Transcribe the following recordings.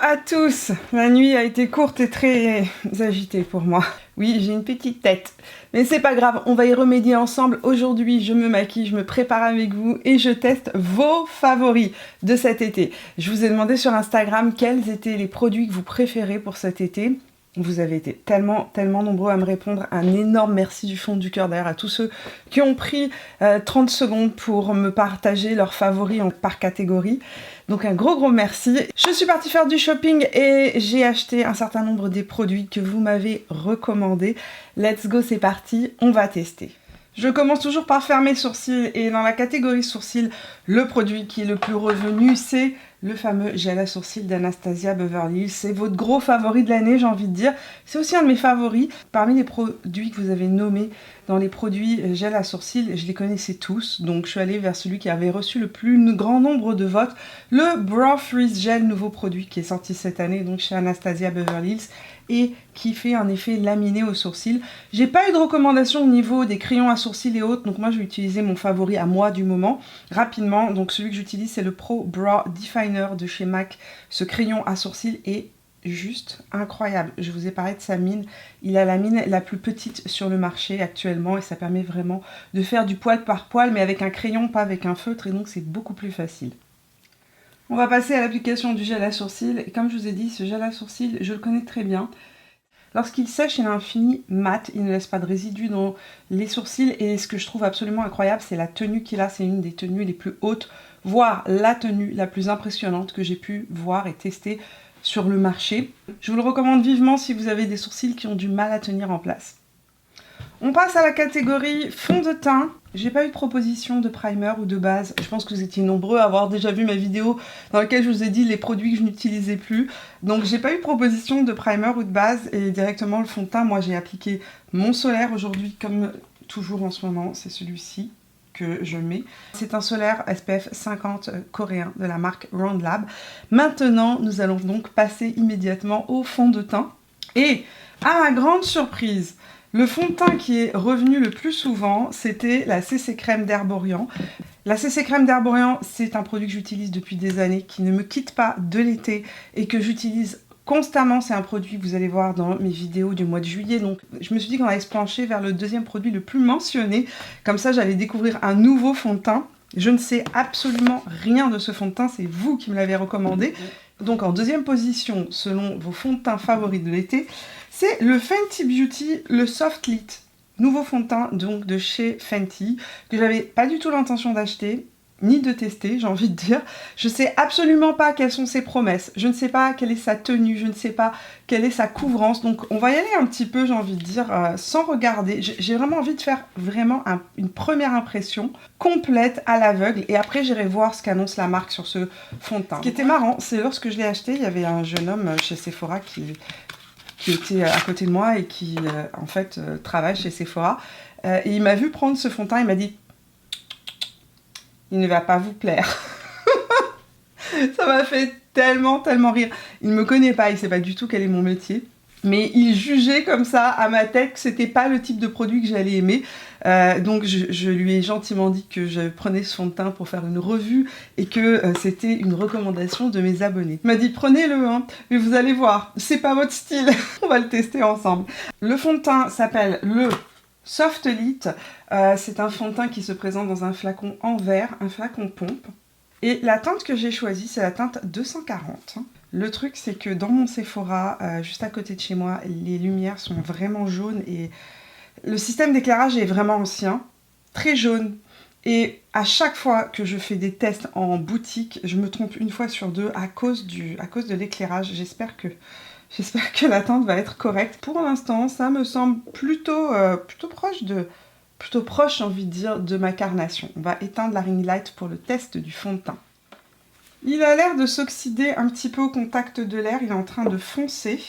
à tous. La nuit a été courte et très agitée pour moi. Oui, j'ai une petite tête. Mais c'est pas grave, on va y remédier ensemble. Aujourd'hui, je me maquille, je me prépare avec vous et je teste vos favoris de cet été. Je vous ai demandé sur Instagram quels étaient les produits que vous préférez pour cet été. Vous avez été tellement nombreux à me répondre. Un énorme merci du fond du cœur d'ailleurs à tous ceux qui ont pris 30 secondes pour me partager leurs favoris par catégorie. Donc un gros merci. Je suis partie faire du shopping et j'ai acheté un certain nombre des produits que vous m'avez recommandés. Let's go, c'est parti, on va tester. Je commence toujours par faire mes sourcils et dans la catégorie sourcils, le produit qui est le plus revenu, c'est le fameux gel à sourcils d'Anastasia Beverly Hills. C'est votre gros favori de l'année, j'ai envie de dire. C'est aussi un de mes favoris. Parmi les produits que vous avez nommés dans les produits gel à sourcils, je les connaissais tous. Donc je suis allée vers celui qui avait reçu le plus grand nombre de votes. Le Brow Freeze Gel, nouveau produit qui est sorti cette année, donc chez Anastasia Beverly Hills, et qui fait un effet laminé aux sourcils. J'ai pas eu de recommandation au niveau des crayons à sourcils et autres, donc moi je vais utiliser mon favori à moi du moment, rapidement. Donc celui que j'utilise, c'est le Pro Brow Definer de chez MAC. Ce crayon à sourcils est juste incroyable. Je vous ai parlé de sa mine. Il a la mine la plus petite sur le marché actuellement et ça permet vraiment de faire du poil par poil, mais avec un crayon, pas avec un feutre, et donc c'est beaucoup plus facile. On va passer à l'application du gel à sourcils. Et comme je vous ai dit, ce gel à sourcils, je le connais très bien. Lorsqu'il sèche, il a un fini mat, il ne laisse pas de résidus dans les sourcils. Et ce que je trouve absolument incroyable, c'est la tenue qu'il a. C'est une des tenues les plus hautes, voire la tenue la plus impressionnante que j'ai pu voir et tester sur le marché. Je vous le recommande vivement si vous avez des sourcils qui ont du mal à tenir en place. On passe à la catégorie fond de teint. J'ai pas eu de proposition de primer ou de base. Je pense que vous étiez nombreux à avoir déjà vu ma vidéo dans laquelle je vous ai dit les produits que je n'utilisais plus. Donc j'ai pas eu de proposition de primer ou de base et directement le fond de teint. Moi j'ai appliqué mon solaire aujourd'hui comme toujours en ce moment. C'est celui-ci que je mets. C'est un solaire SPF 50 coréen de la marque Round Lab. Maintenant nous allons donc passer immédiatement au fond de teint. Et à ma grande surprise, le fond de teint qui est revenu le plus souvent, c'était la CC Crème d'Herborian. La CC Crème d'Herborian, c'est un produit que j'utilise depuis des années, qui ne me quitte pas de l'été et que j'utilise constamment. C'est un produit que vous allez voir dans mes vidéos du mois de juillet. Donc je me suis dit qu'on allait se pencher vers le deuxième produit le plus mentionné. Comme ça, j'allais découvrir un nouveau fond de teint. Je ne sais absolument rien de ce fond de teint, c'est vous qui me l'avez recommandé. Donc en deuxième position, selon vos fonds de teint favoris de l'été, c'est le Fenty Beauty, le Soft Lit. Nouveau fond de teint donc de chez Fenty, que j'avais pas du tout l'intention d'acheter, ni de tester, j'ai envie de dire. Je sais absolument pas quelles sont ses promesses, je ne sais pas quelle est sa tenue, je ne sais pas quelle est sa couvrance. Donc on va y aller un petit peu, j'ai envie de dire, sans regarder. J'ai vraiment envie de faire vraiment une première impression complète à l'aveugle. Et après j'irai voir ce qu'annonce la marque sur ce fond de teint. Ce qui était marrant, c'est lorsque je l'ai acheté, il y avait un jeune homme chez Sephora qui était à côté de moi et qui, en fait, travaille chez Sephora. Et il m'a vu prendre ce fond de teint, il m'a dit « Il ne va pas vous plaire ». Ça m'a fait tellement rire. Il ne me connaît pas, il ne sait pas du tout quel est mon métier. Mais il jugeait comme ça à ma tête que c'était pas le type de produit que j'allais aimer. Donc je lui ai gentiment dit que je prenais ce fond de teint pour faire une revue et que c'était une recommandation de mes abonnés. Il m'a dit prenez-le, hein, mais vous allez voir, c'est pas votre style. On va le tester ensemble. Le fond de teint s'appelle le Soft Lit. C'est un fond de teint qui se présente dans un flacon en verre, un flacon pompe. Et la teinte que j'ai choisie, c'est la teinte 240. Le truc, c'est que dans mon Sephora, juste à côté de chez moi, les lumières sont vraiment jaunes et le système d'éclairage est vraiment ancien, très jaune. Et à chaque fois que je fais des tests en boutique, je me trompe une fois sur deux à cause de l'éclairage. J'espère que la teinte va être correcte. Pour l'instant, ça me semble plutôt proche, j'ai envie de dire, de ma carnation. On va éteindre la ring light pour le test du fond de teint. Il a l'air de s'oxyder un petit peu au contact de l'air, il est en train de foncer.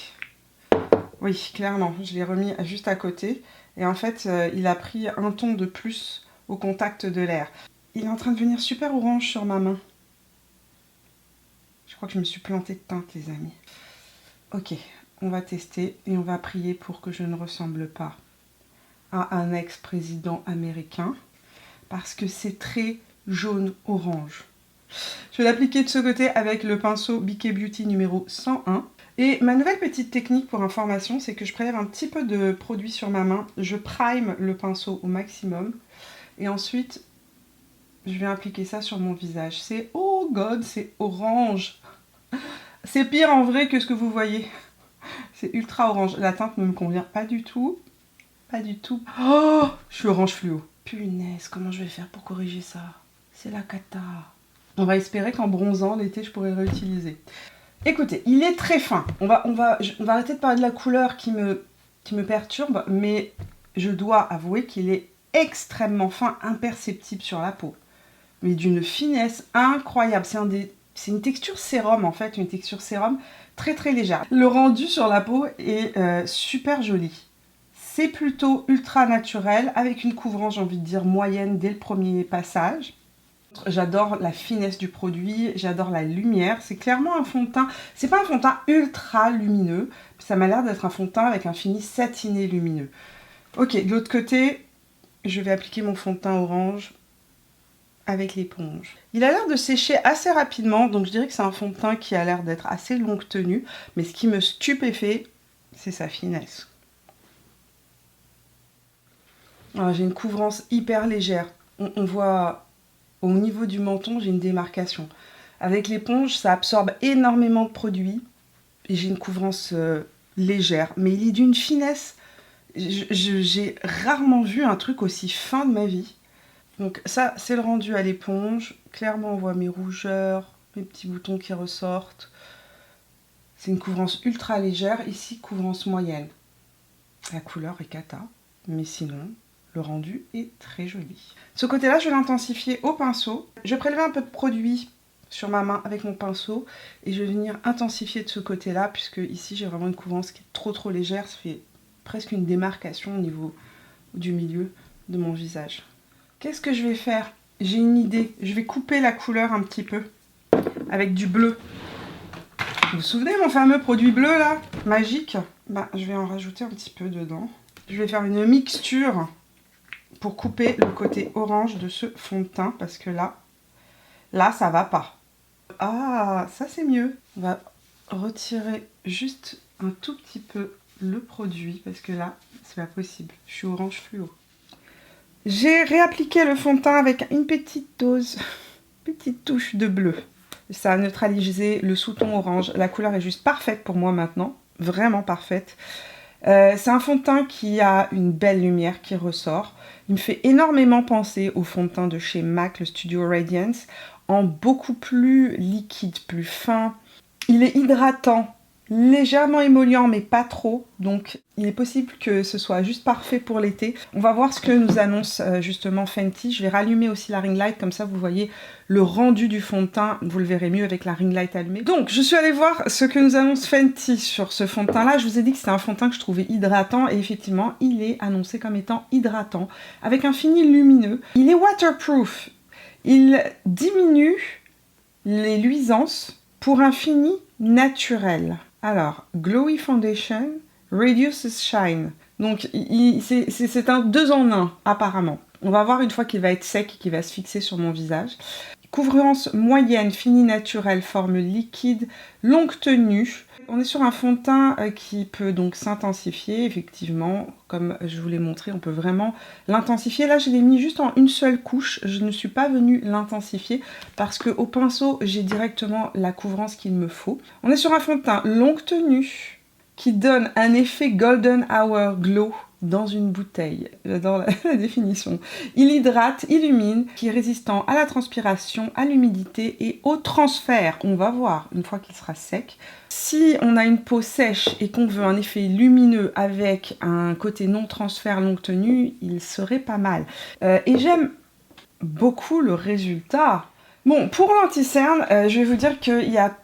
Oui, clairement, je l'ai remis juste à côté. Et en fait, il a pris un ton de plus au contact de l'air. Il est en train de devenir super orange sur ma main. Je crois que je me suis plantée de teinte, les amis. Ok, on va tester et on va prier pour que je ne ressemble pas à un ex-président américain. Parce que c'est très jaune-orange. Je vais l'appliquer de ce côté avec le pinceau BK Beauty numéro 101. Et ma nouvelle petite technique pour information, c'est que je prélève un petit peu de produit sur ma main. Je prime le pinceau au maximum. Et ensuite, je vais appliquer ça sur mon visage. C'est, oh god, c'est orange. C'est pire en vrai que ce que vous voyez. C'est ultra orange. La teinte ne me convient pas du tout. Pas du tout. Oh, je suis orange fluo. Punaise, comment je vais faire pour corriger ça? C'est la cata. On va espérer qu'en bronzant, l'été, je pourrai le réutiliser. Écoutez, il est très fin. On va arrêter de parler de la couleur qui me perturbe, mais je dois avouer qu'il est extrêmement fin, imperceptible sur la peau. Mais d'une finesse incroyable. C'est une texture sérum en fait, une texture sérum très très légère. Le rendu sur la peau est super joli. C'est plutôt ultra naturel, avec une couvrance, j'ai envie de dire, moyenne dès le premier passage. J'adore la finesse du produit, j'adore la lumière. C'est clairement un fond de teint. C'est pas un fond de teint ultra lumineux, ça m'a l'air d'être un fond de teint avec un fini satiné lumineux. Ok, de l'autre côté, je vais appliquer mon fond de teint orange avec l'éponge. Il a l'air de sécher assez rapidement, donc je dirais que c'est un fond de teint qui a l'air d'être assez longue tenue, mais ce qui me stupéfait, c'est sa finesse. J'ai une couvrance hyper légère. On voit au niveau du menton, j'ai une démarcation. Avec l'éponge, ça absorbe énormément de produit et j'ai une couvrance légère, mais il est d'une finesse. J'ai rarement vu un truc aussi fin de ma vie. Donc ça, c'est le rendu à l'éponge. Clairement, on voit mes rougeurs, mes petits boutons qui ressortent. C'est une couvrance ultra légère. Ici, couvrance moyenne. La couleur est cata, mais sinon, le rendu est très joli. Ce côté-là, je vais l'intensifier au pinceau. Je vais prélever un peu de produit sur ma main avec mon pinceau et je vais venir intensifier de ce côté-là, puisque ici, j'ai vraiment une couvrance qui est trop légère. Ça fait presque une démarcation au niveau du milieu de mon visage. Qu'est-ce que je vais faire? J'ai une idée. Je vais couper la couleur un petit peu avec du bleu. Vous vous souvenez mon fameux produit bleu là, magique? Je vais en rajouter un petit peu dedans. Je vais faire une mixture pour couper le côté orange de ce fond de teint parce que là ça va pas. Ah, ça c'est mieux. On va retirer juste un tout petit peu le produit parce que là, c'est pas possible. Je suis orange fluo. J'ai réappliqué le fond de teint avec une petite dose, petite touche de bleu. Ça a neutralisé le sous-ton orange. La couleur est juste parfaite pour moi maintenant, vraiment parfaite. C'est un fond de teint qui a une belle lumière qui ressort. Il me fait énormément penser au fond de teint de chez MAC, le Studio Radiance, en beaucoup plus liquide, plus fin. Il est hydratant, légèrement émollient mais pas trop, donc il est possible que ce soit juste parfait pour l'été. On va voir ce que nous annonce justement Fenty. Je vais rallumer aussi la ring light, comme ça vous voyez le rendu du fond de teint, vous le verrez mieux avec la ring light allumée. Donc je suis allée voir ce que nous annonce Fenty sur ce fond de teint là. Je vous ai dit que c'était un fond de teint que je trouvais hydratant et effectivement il est annoncé comme étant hydratant avec un fini lumineux. Il est waterproof, il diminue les luisances pour un fini naturel. Alors, Glowy Foundation Reduces Shine. Donc, c'est un 2 en 1, apparemment. On va voir une fois qu'il va être sec et qu'il va se fixer sur mon visage. Couvrance moyenne, fini naturel, forme liquide, longue tenue. On est sur un fond de teint qui peut donc s'intensifier, effectivement. Comme je vous l'ai montré, on peut vraiment l'intensifier. Là, je l'ai mis juste en une seule couche. Je ne suis pas venue l'intensifier parce qu'au pinceau, j'ai directement la couvrance qu'il me faut. On est sur un fond de teint longue tenue qui donne un effet Golden Hour Glow dans une bouteille. J'adore la définition. Il hydrate, illumine, qui est résistant à la transpiration, à l'humidité et au transfert. On va voir une fois qu'il sera sec. Si on a une peau sèche et qu'on veut un effet lumineux avec un côté non transfert longue tenue, il serait pas mal. Et j'aime beaucoup le résultat. Bon, pour l'anti-cerne, je vais vous dire qu'il y a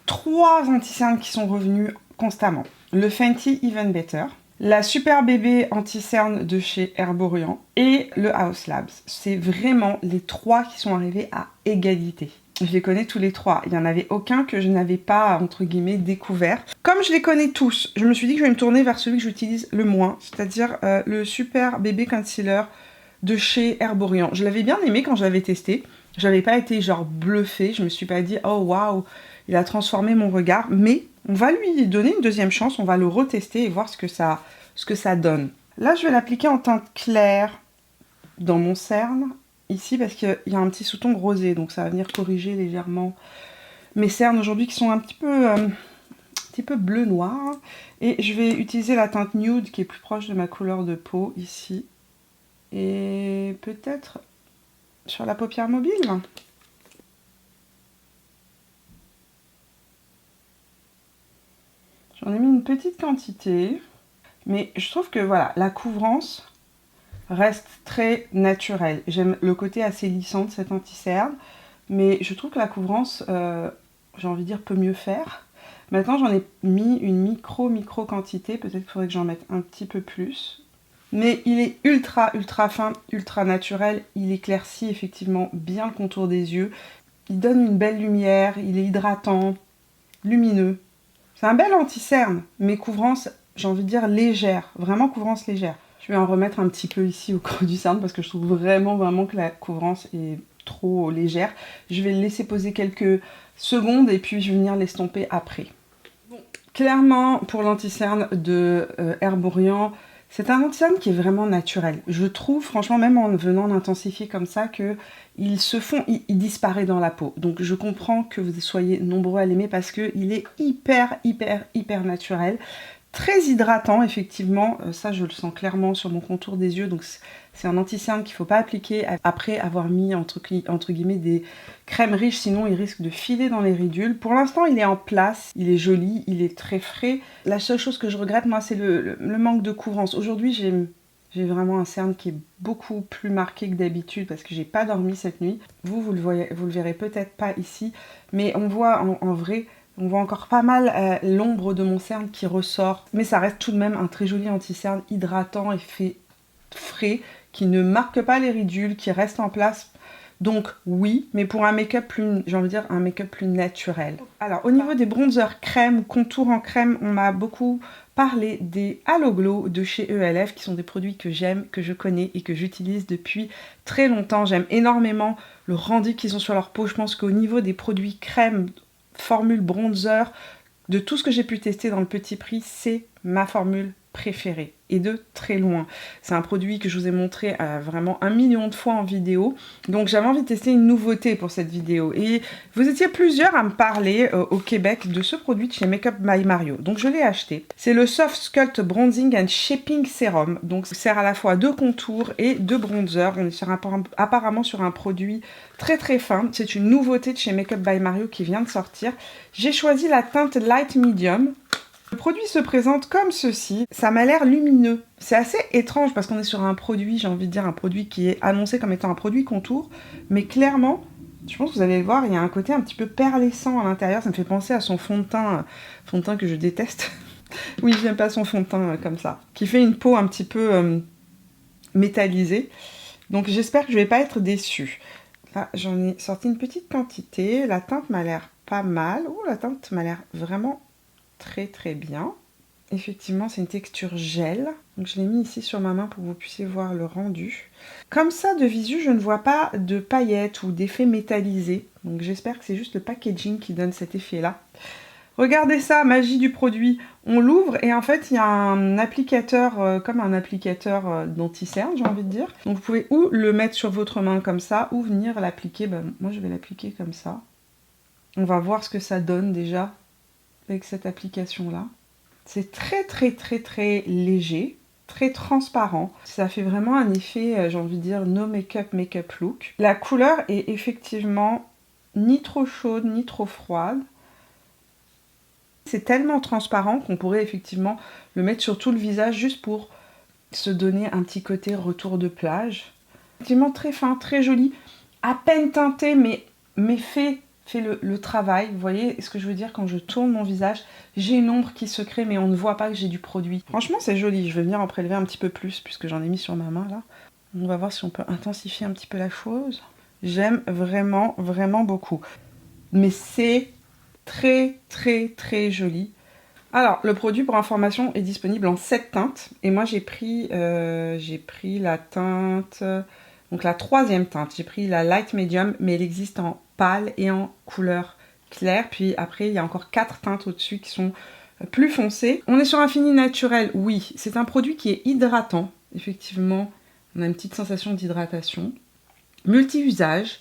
3 anti-cernes qui sont revenus constamment. Le Fenty Even Better, la Super Bébé anti-cerne de chez Herborian et le Haus Labs. C'est vraiment les 3 qui sont arrivés à égalité. Je les connais tous les 3. Il n'y en avait aucun que je n'avais pas, entre guillemets, découvert. Comme je les connais tous, je me suis dit que je vais me tourner vers celui que j'utilise le moins, c'est-à-dire le Super Bébé Concealer de chez Herborian. Je l'avais bien aimé quand je l'avais testé. J'avais pas été genre bluffée, je me suis pas dit oh waouh, il a transformé mon regard, mais on va lui donner une deuxième chance, on va le retester et voir ce que ça donne. Là, je vais l'appliquer en teinte claire dans mon cerne, ici, parce qu'il y a un petit sous-ton rosé, donc ça va venir corriger légèrement mes cernes aujourd'hui qui sont un petit peu bleu-noir. Et je vais utiliser la teinte nude qui est plus proche de ma couleur de peau, ici. Et peut-être sur la paupière mobile. J'en ai mis une petite quantité. Mais je trouve que voilà, la couvrance reste très naturelle. J'aime le côté assez lissant de cet anti-cerne. Mais je trouve que la couvrance, j'ai envie de dire, peut mieux faire. Maintenant, j'en ai mis une micro quantité. Peut-être qu'il faudrait que j'en mette un petit peu plus. Mais il est ultra fin, ultra naturel. Il éclaircit effectivement bien le contour des yeux. Il donne une belle lumière. Il est hydratant, lumineux. C'est un bel anti-cerne, mais couvrance, j'ai envie de dire légère. Vraiment couvrance légère. Je vais en remettre un petit peu ici au creux du cerne parce que je trouve vraiment que la couvrance est trop légère. Je vais le laisser poser quelques secondes et puis je vais venir l'estomper après. Bon. Clairement, pour l'anti-cerne de Herborian, c'est un anti-cerne qui est vraiment naturel. Je trouve, franchement, même en venant d'intensifier comme ça, qu'il disparaît dans la peau. Donc je comprends que vous soyez nombreux à l'aimer parce qu'il est hyper naturel. Très hydratant, effectivement, ça je le sens clairement sur mon contour des yeux, donc c'est un anti-cerne qu'il ne faut pas appliquer après avoir mis entre guillemets des crèmes riches, sinon il risque de filer dans les ridules. Pour l'instant il est en place, il est joli, il est très frais. La seule chose que je regrette moi c'est le manque de couvrance. Aujourd'hui j'ai vraiment un cerne qui est beaucoup plus marqué que d'habitude parce que j'ai pas dormi cette nuit. Vous le verrez peut-être pas ici, mais on voit en vrai... On voit encore pas mal l'ombre de mon cerne qui ressort. Mais ça reste tout de même un très joli anti-cerne hydratant et fait frais, qui ne marque pas les ridules, qui reste en place. Donc oui, mais pour un make-up plus, j'ai envie de dire, un make-up plus naturel. Alors au niveau des bronzers crème ou contours en crème, on m'a beaucoup parlé des Halo Glow de chez ELF, qui sont des produits que j'aime, que je connais et que j'utilise depuis très longtemps. J'aime énormément le rendu qu'ils ont sur leur peau. Je pense qu'au niveau des produits crème, formule bronzer, de tout ce que j'ai pu tester dans le petit prix, c'est ma formule préférée et de très loin. C'est un produit que je vous ai montré vraiment 1 million de fois en vidéo, donc j'avais envie de tester une nouveauté pour cette vidéo et vous étiez plusieurs à me parler au Québec de ce produit de chez Makeup by Mario, donc je l'ai acheté. C'est le Soft Sculpt Bronzing and Shaping Serum, donc ça sert à la fois de contour et de bronzer. On est apparemment sur un produit très fin. C'est une nouveauté de chez Makeup by Mario qui vient de sortir. J'ai choisi la teinte Light Medium. Le produit se présente comme ceci, ça m'a l'air lumineux. C'est assez étrange parce qu'on est sur un produit, j'ai envie de dire un produit qui est annoncé comme étant un produit contour, mais clairement, je pense que vous allez le voir, il y a un côté un petit peu perlescent à l'intérieur, ça me fait penser à son fond de teint que je déteste. Oui, j'aime pas son fond de teint comme ça, qui fait une peau un petit peu métallisée. Donc j'espère que je vais pas être déçue. Là, j'en ai sorti une petite quantité, la teinte m'a l'air pas mal. Oh, la teinte m'a l'air vraiment très bien. Effectivement, c'est une texture gel. Donc je l'ai mis ici sur ma main pour que vous puissiez voir le rendu. Comme ça, de visu, je ne vois pas de paillettes ou d'effets métallisés. Donc j'espère que c'est juste le packaging qui donne cet effet-là. Regardez ça, magie du produit. On l'ouvre et en fait, il y a un applicateur, comme un applicateur d'anti-cerne, j'ai envie de dire. Donc vous pouvez ou le mettre sur votre main comme ça, ou venir l'appliquer. Ben, moi, je vais l'appliquer comme ça. On va voir ce que ça donne déjà avec cette application-là. C'est très léger, très transparent. Ça fait vraiment un effet, j'ai envie de dire, no make-up look. La couleur est effectivement ni trop chaude, ni trop froide. C'est tellement transparent qu'on pourrait effectivement le mettre sur tout le visage juste pour se donner un petit côté retour de plage. Effectivement très fin, très joli, à peine teinté, mais fait le travail. Vous voyez ce que je veux dire quand je tourne mon visage, j'ai une ombre qui se crée mais on ne voit pas que j'ai du produit. Franchement c'est joli, je vais venir en prélever un petit peu plus puisque j'en ai mis sur ma main là. On va voir si on peut intensifier un petit peu la chose. J'aime vraiment beaucoup. Mais c'est très joli. Alors le produit pour information est disponible en 7 teintes et moi j'ai pris la teinte Donc la troisième teinte, j'ai pris la Light Medium, mais elle existe en pâle et en couleur claire. Puis après, il y a encore 4 teintes au-dessus qui sont plus foncées. On est sur un fini naturel, oui. C'est un produit qui est hydratant. Effectivement, on a une petite sensation d'hydratation. Multi-usage.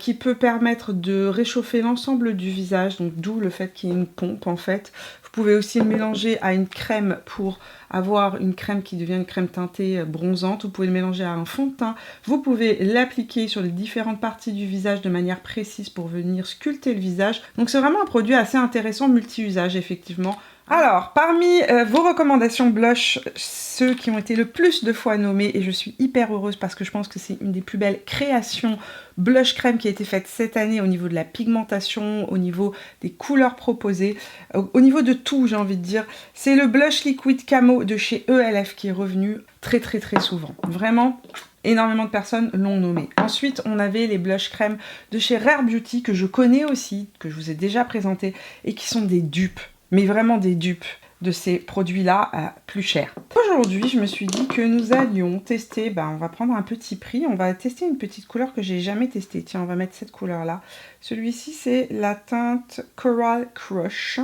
Qui peut permettre de réchauffer l'ensemble du visage, donc d'où le fait qu'il y ait une pompe en fait. Vous pouvez aussi le mélanger à une crème pour avoir une crème qui devient une crème teintée bronzante. Vous pouvez le mélanger à un fond de teint. Vous pouvez l'appliquer sur les différentes parties du visage de manière précise pour venir sculpter le visage. Donc c'est vraiment un produit assez intéressant, multi-usage effectivement. Alors, parmi vos recommandations blush, ceux qui ont été le plus de fois nommés, et je suis hyper heureuse parce que je pense que c'est une des plus belles créations blush crème qui a été faite cette année au niveau de la pigmentation, au niveau des couleurs proposées, au niveau de tout j'ai envie de dire, c'est le blush liquide camo de chez ELF qui est revenu très souvent. Vraiment, énormément de personnes l'ont nommé. Ensuite, on avait les blush crème de chez Rare Beauty que je connais aussi, que je vous ai déjà présenté et qui sont des dupes. Mais vraiment des dupes de ces produits-là plus chers. Aujourd'hui, je me suis dit que nous allions tester, on va prendre un petit prix, on va tester une petite couleur que j'ai jamais testée. Tiens, on va mettre cette couleur-là. Celui-ci, c'est la teinte Coral Crush.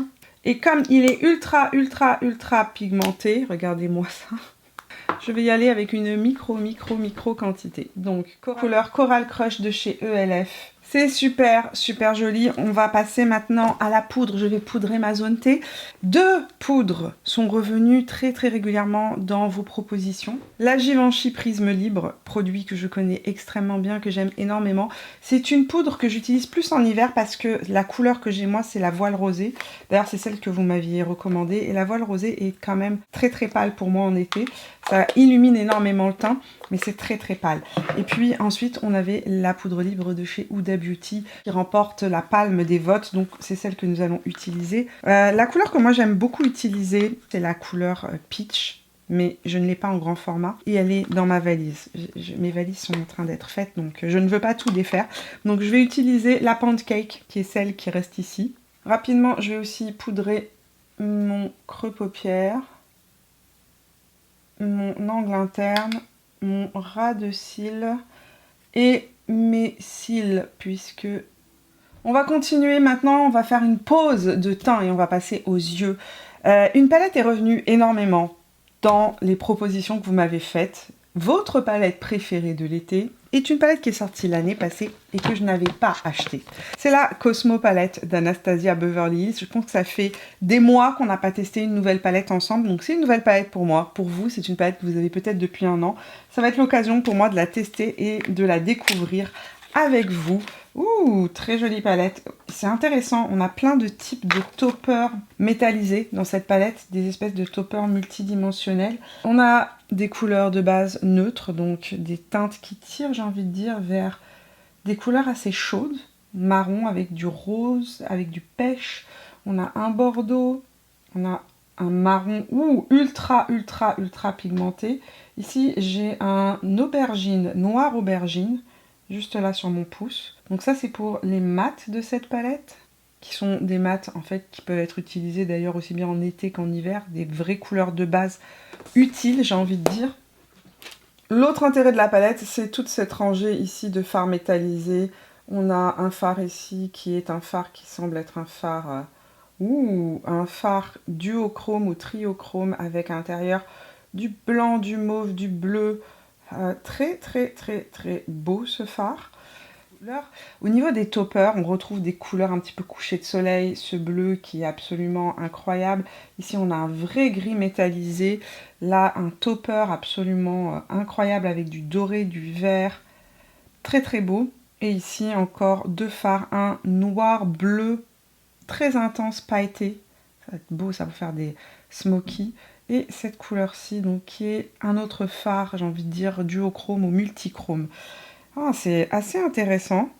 Et comme il est ultra pigmenté, regardez-moi ça, je vais y aller avec une micro quantité. Donc, couleur Coral Crush de chez ELF. C'est super joli. On va passer maintenant à la poudre. Je vais poudrer ma zone T. 2 poudres sont revenues très régulièrement dans vos propositions. La Givenchy Prisme Libre, produit que je connais extrêmement bien, que j'aime énormément. C'est une poudre que j'utilise plus en hiver parce que la couleur que j'ai moi, c'est la voile rosée. D'ailleurs, c'est celle que vous m'aviez recommandée. Et la voile rosée est quand même très pâle pour moi en été. Ça illumine énormément le teint, mais c'est très pâle. Et puis ensuite, on avait la poudre libre de chez Huda Beauty qui remporte la palme des votes, donc c'est celle que nous allons utiliser. La couleur que moi j'aime beaucoup utiliser, c'est la couleur Peach, mais je ne l'ai pas en grand format et elle est dans ma valise. Mes valises sont en train d'être faites, donc je ne veux pas tout défaire. Donc je vais utiliser la Pancake, qui est celle qui reste ici. Rapidement, je vais aussi poudrer mon creux paupière, mon angle interne, mon ras de cils et mes cils, puisque on va continuer maintenant, on va faire une pause de teint et on va passer aux yeux. Une palette est revenue énormément dans les propositions que vous m'avez faites. Votre palette préférée de l'été est une palette qui est sortie l'année passée et que je n'avais pas achetée. C'est la Cosmo palette d'Anastasia Beverly Hills. Je pense que ça fait des mois qu'on n'a pas testé une nouvelle palette ensemble. Donc c'est une nouvelle palette pour moi. Pour vous, c'est une palette que vous avez peut-être depuis un an. Ça va être l'occasion pour moi de la tester et de la découvrir avec vous. Ouh, très jolie palette. C'est intéressant, on a plein de types de toppers métallisés dans cette palette, des espèces de toppers multidimensionnels. On a des couleurs de base neutres, donc des teintes qui tirent, j'ai envie de dire, vers des couleurs assez chaudes, marron avec du rose, avec du pêche. On a un bordeaux, on a un marron ultra pigmenté. Ici, j'ai un aubergine, noir aubergine, juste là sur mon pouce. Donc ça c'est pour les mats de cette palette, qui sont des mats en fait qui peuvent être utilisés d'ailleurs aussi bien en été qu'en hiver, des vraies couleurs de base utiles j'ai envie de dire. L'autre intérêt de la palette, c'est toute cette rangée ici de fards métallisés. On a un fard ici qui est un fard qui semble être un fard, un fard duochrome ou triochrome avec à l'intérieur du blanc, du mauve, du bleu. Très beau ce fard. Au niveau des toppers, on retrouve des couleurs un petit peu couchées de soleil, ce bleu qui est absolument incroyable. Ici, on a un vrai gris métallisé. Là, un topper absolument incroyable avec du doré, du vert. Très beau. Et ici, encore 2 fards, un noir, bleu, très intense, pailleté. Ça va être beau, ça va faire des smoky. Et cette couleur-ci, donc qui est un autre fard, j'ai envie de dire duochrome ou multichrome. Ah, c'est assez intéressant.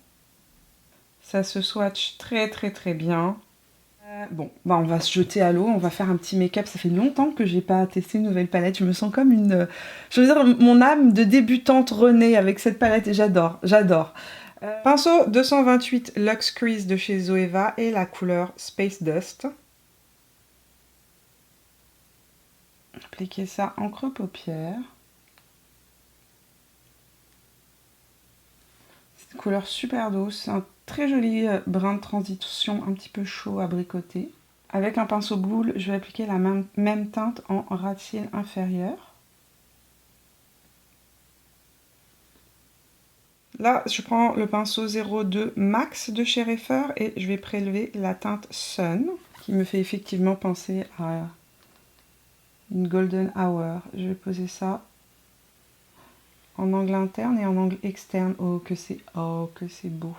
Ça se swatch très bien. On va se jeter à l'eau, on va faire un petit make-up. Ça fait longtemps que j'ai pas testé une nouvelle palette. Je me sens comme une... je veux dire, mon âme de débutante renaît avec cette palette et j'adore. Pinceau 228 Luxe Crease de chez Zoeva et la couleur Space Dust. Appliquer ça en creux paupière. Une couleur super douce, un très joli brin de transition un petit peu chaud abricoté. Avec un pinceau boule, je vais appliquer la même teinte en ras de cils inférieur. Là, je prends le pinceau 02 Max de chez Reifer et je vais prélever la teinte Sun, qui me fait effectivement penser à une Golden Hour. Je vais poser ça en angle interne et en angle externe. Oh que c'est beau.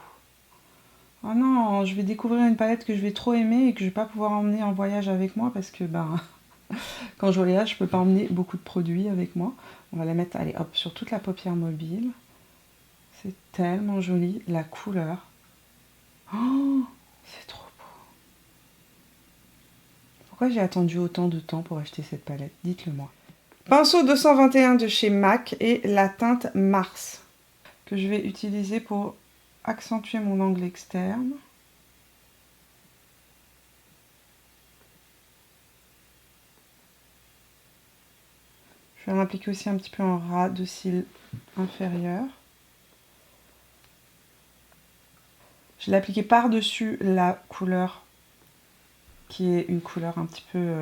Oh non, je vais découvrir une palette que je vais trop aimer et que je vais pas pouvoir emmener en voyage avec moi parce que quand je voyage, je peux pas emmener beaucoup de produits avec moi. On va la mettre, allez hop, sur toute la paupière mobile. C'est tellement joli, la couleur. Oh, c'est trop beau. Pourquoi j'ai attendu autant de temps pour acheter cette palette? Dites-le moi. Pinceau 221 de chez MAC et la teinte Mars que je vais utiliser pour accentuer mon angle externe. Je vais en appliquer aussi un petit peu en ras de cils inférieur. Je l'ai appliqué par-dessus la couleur qui est une couleur un petit peu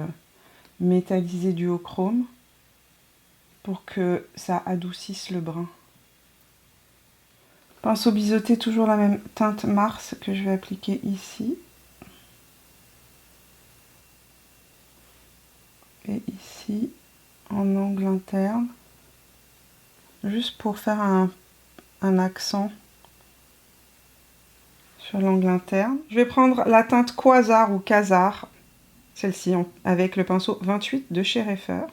métallisée du chrome pour que ça adoucisse le brin. Pinceau biseauté, toujours la même teinte Mars que je vais appliquer ici. Et ici, en angle interne, juste pour faire un accent sur l'angle interne. Je vais prendre la teinte Quasar ou Quasar, celle-ci, avec le pinceau 28 de chez Reifer.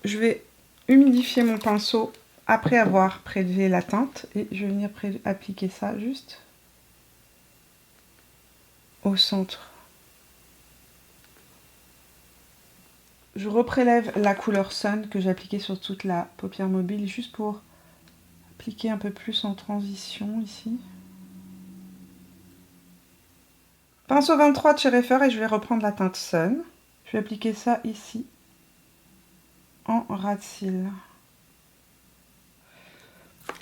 Je vais humidifier mon pinceau après avoir prélevé la teinte et je vais venir appliquer ça juste au centre. Je reprélève la couleur Sun que j'ai appliquée sur toute la paupière mobile juste pour appliquer un peu plus en transition ici. Pinceau 23 de chez Reifer et je vais reprendre la teinte Sun. Je vais appliquer ça ici en ras de cils.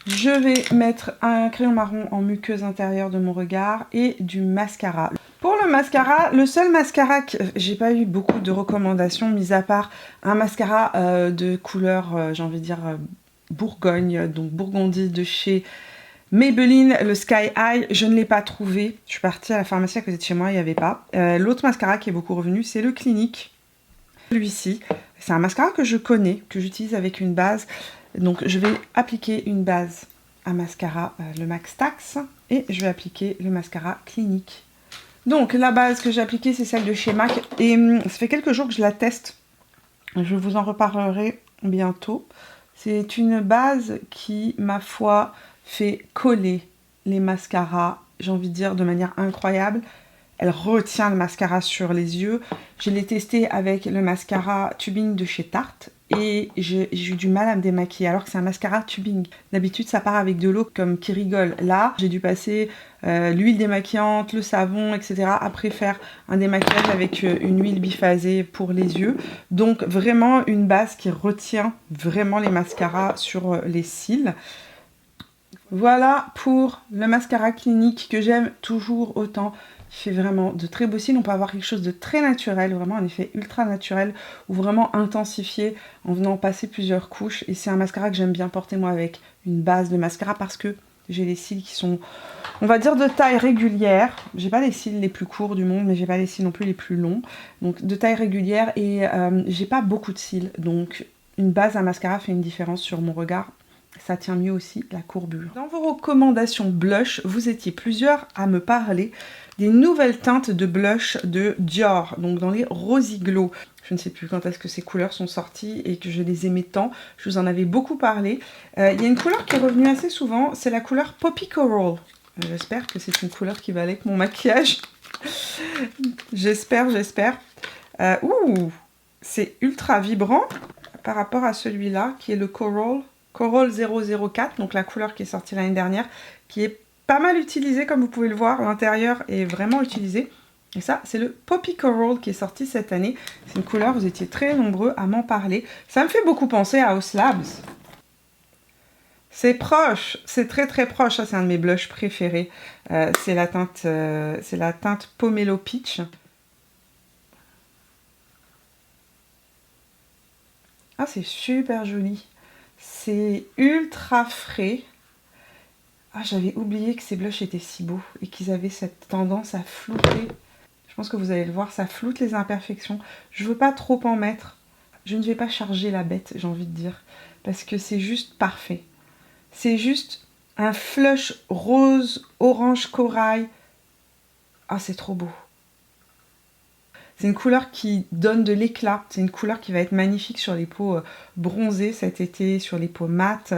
Je vais mettre un crayon marron en muqueuse intérieure de mon regard et du mascara. Pour le mascara, le seul mascara que j'ai pas eu beaucoup de recommandations, mis à part un mascara de couleur, j'ai envie de dire Bourgogne, donc Burgundy de chez Maybelline, le Sky High, je ne l'ai pas trouvé. Je suis partie à la pharmacie à côté de chez moi, il n'y avait pas. L'autre mascara qui est beaucoup revenu, c'est le Clinique. Celui-ci, c'est un mascara que je connais, que j'utilise avec une base. Donc je vais appliquer une base à mascara, le Max Tax, et je vais appliquer le mascara Clinique. Donc la base que j'ai appliquée, c'est celle de chez MAC, et ça fait quelques jours que je la teste. Je vous en reparlerai bientôt. C'est une base qui, ma foi, fait coller les mascaras, j'ai envie de dire, de manière incroyable. Elle retient le mascara sur les yeux. Je l'ai testé avec le mascara tubing de chez Tarte et j'ai eu du mal à me démaquiller alors que c'est un mascara tubing. D'habitude ça part avec de l'eau comme qui rigole. Là j'ai dû passer l'huile démaquillante, le savon, etc. après faire un démaquillage avec une huile biphasée pour les yeux. Donc vraiment une base qui retient vraiment les mascaras sur les cils. Voilà pour le mascara Clinique que j'aime toujours autant. Il fait vraiment de très beaux cils. On peut avoir quelque chose de très naturel, vraiment un effet ultra naturel ou vraiment intensifié en venant passer plusieurs couches. Et c'est un mascara que j'aime bien porter moi avec une base de mascara parce que j'ai les cils qui sont, on va dire, de taille régulière. J'ai pas les cils les plus courts du monde, mais j'ai pas les cils non plus les plus longs. Donc de taille régulière et j'ai pas beaucoup de cils. Donc une base à mascara fait une différence sur mon regard. Ça tient mieux aussi la courbure. Dans vos recommandations blush, vous étiez plusieurs à me parler des nouvelles teintes de blush de Dior, donc dans les Rosy Glow. Je ne sais plus quand est-ce que ces couleurs sont sorties et que je les aimais tant. Je vous en avais beaucoup parlé. Il y a une couleur qui est revenue assez souvent, c'est la couleur Poppy Coral. J'espère que c'est une couleur qui va aller avec mon maquillage. J'espère. Ouh, c'est ultra vibrant par rapport à celui-là qui est le Coral 004, donc la couleur qui est sortie l'année dernière, qui est pas mal utilisée comme vous pouvez le voir, l'intérieur est vraiment utilisé. Et ça, c'est le Poppy Coral qui est sorti cette année. C'est une couleur, vous étiez très nombreux à m'en parler. Ça me fait beaucoup penser à Haus Labs. C'est proche, c'est très très proche. Ça, c'est un de mes blushs préférés. C'est la teinte Pomelo Peach. Ah, c'est super joli. C'est ultra frais. Ah, j'avais oublié que ces blushs étaient si beaux et qu'ils avaient cette tendance à flouter. Je pense que vous allez le voir, ça floute les imperfections. Je veux pas trop en mettre. Je ne vais pas charger la bête, j'ai envie de dire. Parce que c'est juste parfait. C'est juste un flush rose, orange corail. Ah, c'est trop beau. C'est une couleur qui donne de l'éclat. C'est une couleur qui va être magnifique sur les peaux bronzées cet été, sur les peaux mates.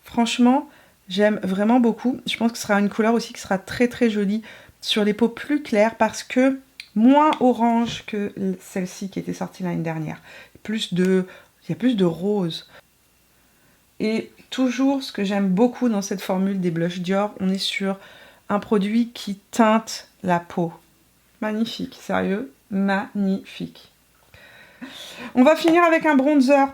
Franchement, j'aime vraiment beaucoup. Je pense que ce sera une couleur aussi qui sera très très jolie sur les peaux plus claires parce que moins orange que celle-ci qui était sortie l'année dernière. Il y a plus de rose. Et toujours, ce que j'aime beaucoup dans cette formule des blushs Dior, on est sur un produit qui teinte la peau. Magnifique, sérieux, magnifique. On va finir avec un bronzer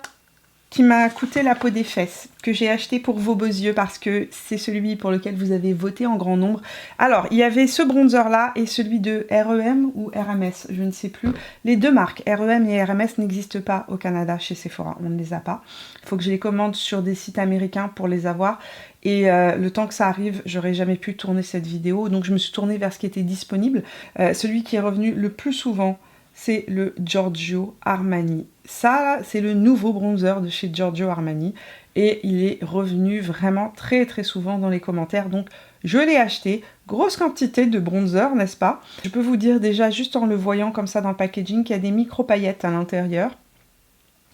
qui m'a coûté la peau des fesses, que j'ai acheté pour vos beaux yeux parce que c'est celui pour lequel vous avez voté en grand nombre. Alors, il y avait ce bronzer là et celui de REM ou RMS, je ne sais plus. Les deux marques, REM et RMS, n'existent pas au Canada chez Sephora, on ne les a pas. Il faut que je les commande sur des sites américains pour les avoir. Et le temps que ça arrive, j'aurais jamais pu tourner cette vidéo, donc je me suis tournée vers ce qui était disponible. Celui qui est revenu le plus souvent, c'est le Giorgio Armani. Ça, c'est le nouveau bronzer de chez Giorgio Armani et il est revenu vraiment très très souvent dans les commentaires. Donc, je l'ai acheté. Grosse quantité de bronzer, n'est-ce pas? Je peux vous dire déjà, juste en le voyant comme ça dans le packaging, qu'il y a des micro-paillettes à l'intérieur.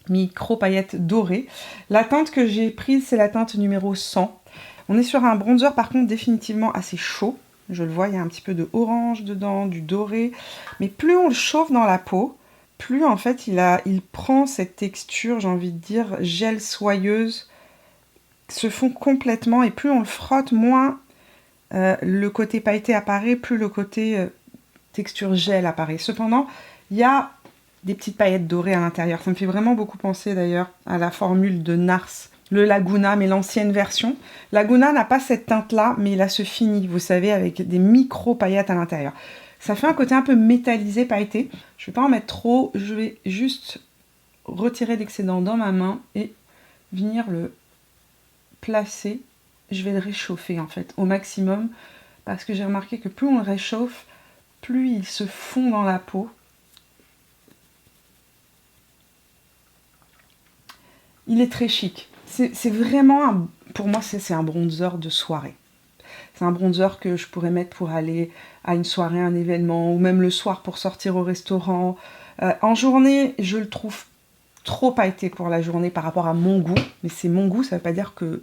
Micro-paillettes dorées. La teinte que j'ai prise, c'est la teinte numéro 100. On est sur un bronzer, par contre, définitivement assez chaud. Je le vois, il y a un petit peu de orange dedans, du doré. Mais plus on le chauffe dans la peau, plus en fait il prend cette texture, j'ai envie de dire, gel soyeuse, se fond complètement. Et plus on le frotte, moins le côté pailleté apparaît, plus le côté texture gel apparaît. Cependant, il y a des petites paillettes dorées à l'intérieur. Ça me fait vraiment beaucoup penser d'ailleurs à la formule de Nars. Le Laguna, mais l'ancienne version. Laguna n'a pas cette teinte-là, mais il a ce fini, vous savez, avec des micro-paillettes à l'intérieur. Ça fait un côté un peu métallisé, pailleté. Je ne vais pas en mettre trop, je vais juste retirer l'excédent dans ma main et venir le placer. Je vais le réchauffer, en fait, au maximum, parce que j'ai remarqué que plus on le réchauffe, plus il se fond dans la peau. Il est très chic. C'est vraiment, pour moi, c'est un bronzer de soirée. C'est un bronzer que je pourrais mettre pour aller à une soirée, un événement, ou même le soir pour sortir au restaurant. En journée, je le trouve trop pailleté pour la journée par rapport à mon goût. Mais c'est mon goût, ça ne veut pas dire que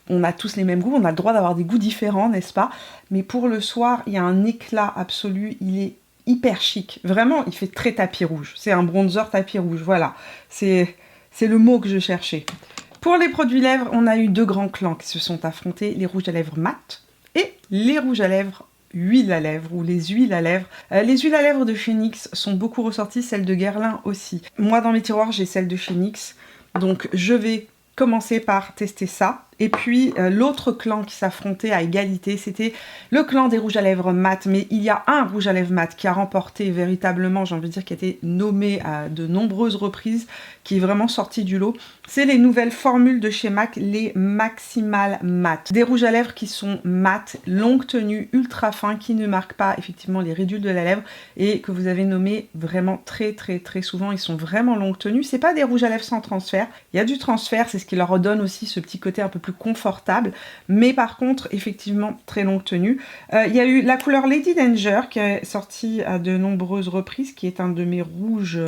on a tous les mêmes goûts. On a le droit d'avoir des goûts différents, n'est-ce pas? Mais pour le soir, il y a un éclat absolu. Il est hyper chic. Vraiment, il fait très tapis rouge. C'est un bronzer tapis rouge, voilà. C'est le mot que je cherchais. Pour les produits lèvres, on a eu deux grands clans qui se sont affrontés, les rouges à lèvres mat et les rouges à lèvres huile à lèvres ou les huiles à lèvres. Les huiles à lèvres de chez NYX sont beaucoup ressorties, celles de Guerlain aussi. Moi, dans mes tiroirs, j'ai celles de chez NYX, donc je vais commencer par tester ça. Et puis, l'autre clan qui s'affrontait à égalité, c'était le clan des rouges à lèvres mat. Mais il y a un rouge à lèvres mat qui a remporté véritablement, j'ai envie de dire, qui a été nommé à de nombreuses reprises, qui est vraiment sorti du lot. C'est les nouvelles formules de chez MAC, les Maximal Mat. Des rouges à lèvres qui sont mat, longue tenue, ultra fins, qui ne marquent pas effectivement les ridules de la lèvre et que vous avez nommé vraiment très très très souvent. Ils sont vraiment longue tenue. C'est pas des rouges à lèvres sans transfert. Il y a du transfert, c'est ce qui leur redonne aussi ce petit côté un peu plus confortable. Mais par contre, effectivement, très longue tenue. Il y a eu la couleur Lady Danger qui est sortie à de nombreuses reprises, qui est un de mes rouges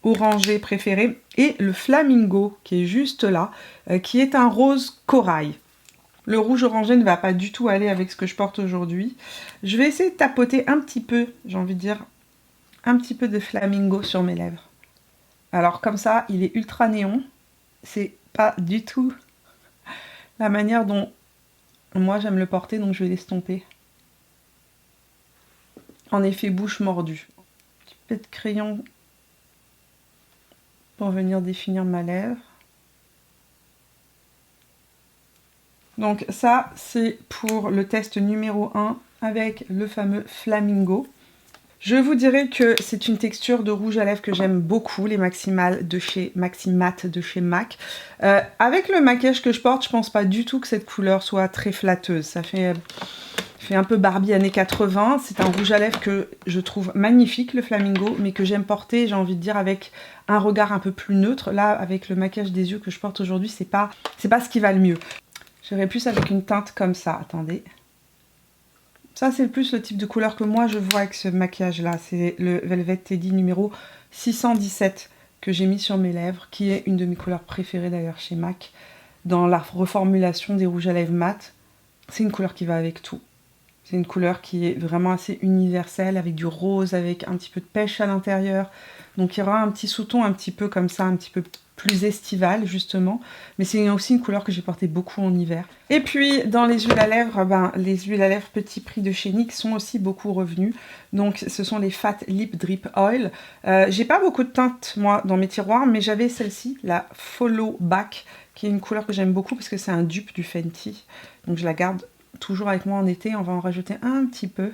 orangé préféré, et le Flamingo qui est juste là, qui est un rose corail. Le rouge orangé ne va pas du tout aller avec ce que je porte aujourd'hui. Je vais essayer de tapoter un petit peu, j'ai envie de dire, un petit peu de Flamingo sur mes lèvres. Alors comme ça, il est ultra néon. C'est pas du tout la manière dont moi j'aime le porter, donc je vais l'estomper. En effet, bouche mordue. Un petit peu de crayon pour venir définir ma lèvre. Donc ça, c'est pour le test numéro 1 avec le fameux Flamingo. Je vous dirais que c'est une texture de rouge à lèvres que j'aime beaucoup, les Maximat de chez MAC. Avec le maquillage que je porte, je pense pas du tout que cette couleur soit très flatteuse. Ça fait un peu Barbie années 80. C'est un rouge à lèvres que je trouve magnifique, le Flamingo, mais que j'aime porter, j'ai envie de dire, avec un regard un peu plus neutre. Là, avec le maquillage des yeux que je porte aujourd'hui, c'est pas ce qui va le mieux. J'irais plus avec une teinte comme ça. Attendez. Ça, c'est plus le type de couleur que moi, je vois avec ce maquillage-là. C'est le Velvet Teddy numéro 617 que j'ai mis sur mes lèvres, qui est une de mes couleurs préférées d'ailleurs chez MAC. Dans la reformulation des rouges à lèvres mat, c'est une couleur qui va avec tout. C'est une couleur qui est vraiment assez universelle, avec du rose, avec un petit peu de pêche à l'intérieur. Donc il y aura un petit sous-ton un petit peu comme ça, un petit peu plus estival justement. Mais c'est aussi une couleur que j'ai portée beaucoup en hiver. Et puis dans les huiles à lèvres, les huiles à lèvres petit prix de chez NYX sont aussi beaucoup revenues. Donc ce sont les Fat Lip Drip Oil. J'ai pas beaucoup de teintes moi dans mes tiroirs, mais j'avais celle-ci, la Follow Back, qui est une couleur que j'aime beaucoup parce que c'est un dupe du Fenty. Donc je la garde toujours avec moi en été. On va en rajouter un petit peu.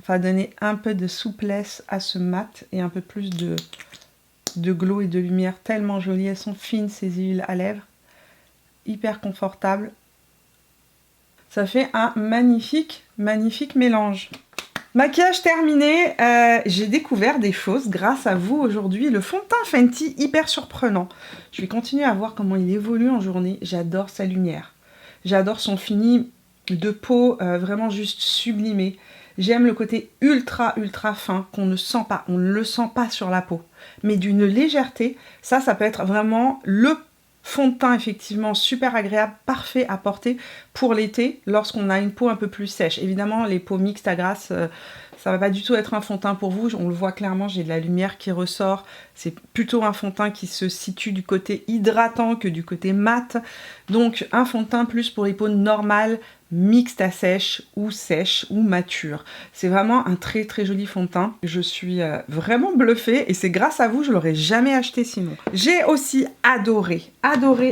Ça va donner un peu de souplesse à ce mat et un peu plus de glow et de lumière. Tellement jolies. Elles sont fines ces huiles à lèvres. Hyper confortables. Ça fait un magnifique mélange. Maquillage terminé, j'ai découvert des choses grâce à vous aujourd'hui. Le fond de teint Fenty, hyper surprenant. Je vais continuer à voir comment il évolue en journée. J'adore sa lumière. J'adore son fini de peau vraiment juste sublimé. J'aime le côté ultra fin qu'on ne sent pas. On ne le sent pas sur la peau. Mais d'une légèreté, ça peut être vraiment le fond de teint effectivement super agréable, parfait à porter pour l'été lorsqu'on a une peau un peu plus sèche. Évidemment, les peaux mixtes à grasse, ça va pas du tout être un fond de teint pour vous. On le voit clairement, j'ai de la lumière qui ressort. C'est plutôt un fond de teint qui se situe du côté hydratant que du côté mat. Donc un fond de teint plus pour les peaux normales, mixte à sèche ou mature. C'est vraiment un très joli fond de teint. Je suis vraiment bluffée et c'est grâce à vous, je l'aurais jamais acheté sinon. J'ai aussi adoré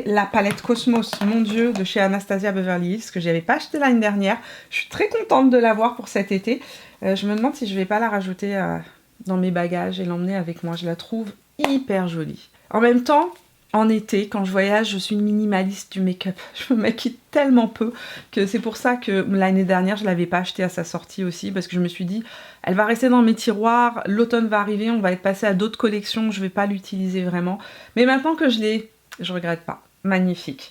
la palette Cosmos, mon dieu, de chez Anastasia Beverly Hills, que j'avais pas acheté l'année dernière. Je suis très contente de l'avoir pour cet été. Je me demande si je vais pas la rajouter dans mes bagages et l'emmener avec moi. Je la trouve hyper jolie. En même temps, en été, quand je voyage, je suis une minimaliste du make-up. Je me maquille tellement peu que c'est pour ça que l'année dernière, je ne l'avais pas acheté à sa sortie aussi, parce que je me suis dit, elle va rester dans mes tiroirs, l'automne va arriver, on va être passé à d'autres collections, je ne vais pas l'utiliser vraiment. Mais maintenant que je l'ai, je regrette pas. Magnifique.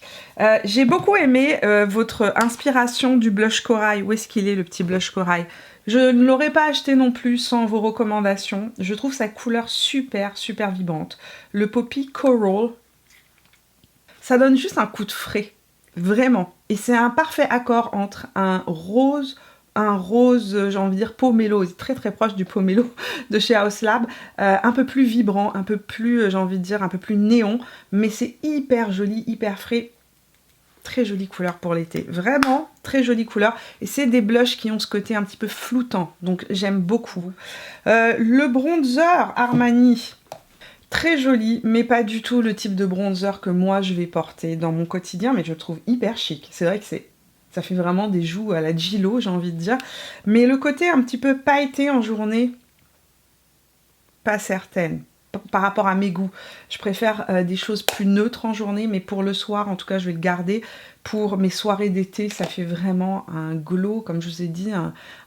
J'ai beaucoup aimé votre inspiration du blush corail. Où est-ce qu'il est, le petit blush corail? Je ne l'aurais pas acheté non plus sans vos recommandations. Je trouve sa couleur super vibrante. Le Poppy Coral, ça donne juste un coup de frais, vraiment. Et c'est un parfait accord entre un rose, j'ai envie de dire pomelo, très proche du pomelo de chez Haus Lab, un peu plus vibrant, un peu plus, j'ai envie de dire, un peu plus néon, mais c'est hyper joli, hyper frais. Très jolie couleur pour l'été, vraiment très jolie couleur. Et c'est des blushs qui ont ce côté un petit peu floutant, donc j'aime beaucoup. Le bronzer Armani, très joli, mais pas du tout le type de bronzer que moi je vais porter dans mon quotidien, mais je le trouve hyper chic. C'est vrai que ça fait vraiment des joues à la J.Lo, j'ai envie de dire. Mais le côté un petit peu pailleté en journée, pas certaine. Par rapport à mes goûts, je préfère des choses plus neutres en journée, mais pour le soir, en tout cas, je vais le garder. Pour mes soirées d'été, ça fait vraiment un glow, comme je vous ai dit,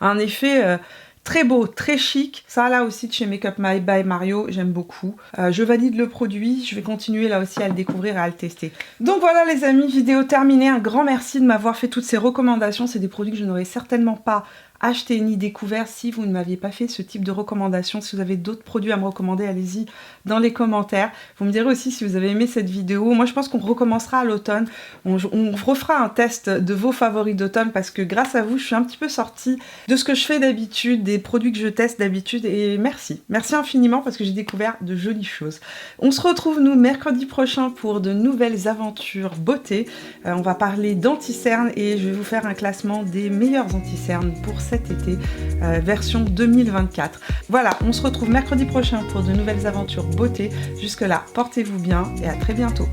un effet très beau, très chic. Ça, là aussi, de chez Makeup by Mario, j'aime beaucoup. Je valide le produit, je vais continuer là aussi à le découvrir et à le tester. Donc voilà les amis, vidéo terminée. Un grand merci de m'avoir fait toutes ces recommandations. C'est des produits que je n'aurais certainement pas acheté ni découvert si vous ne m'aviez pas fait ce type de recommandations. Si vous avez d'autres produits à me recommander, allez-y dans les commentaires. Vous me direz aussi si vous avez aimé cette vidéo. Moi je pense qu'on recommencera à l'automne. On refera un test de vos favoris d'automne parce que grâce à vous, je suis un petit peu sortie de ce que je fais d'habitude, des produits que je teste d'habitude, et merci. Merci infiniment parce que j'ai découvert de jolies choses. On se retrouve nous mercredi prochain pour de nouvelles aventures beauté. On va parler d'anti-cernes et je vais vous faire un classement des meilleurs anti-cernes pour cet été, version 2024. Voilà, on se retrouve mercredi prochain pour de nouvelles aventures beauté. Jusque là, portez-vous bien et à très bientôt.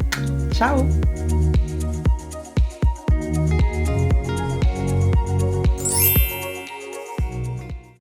Ciao!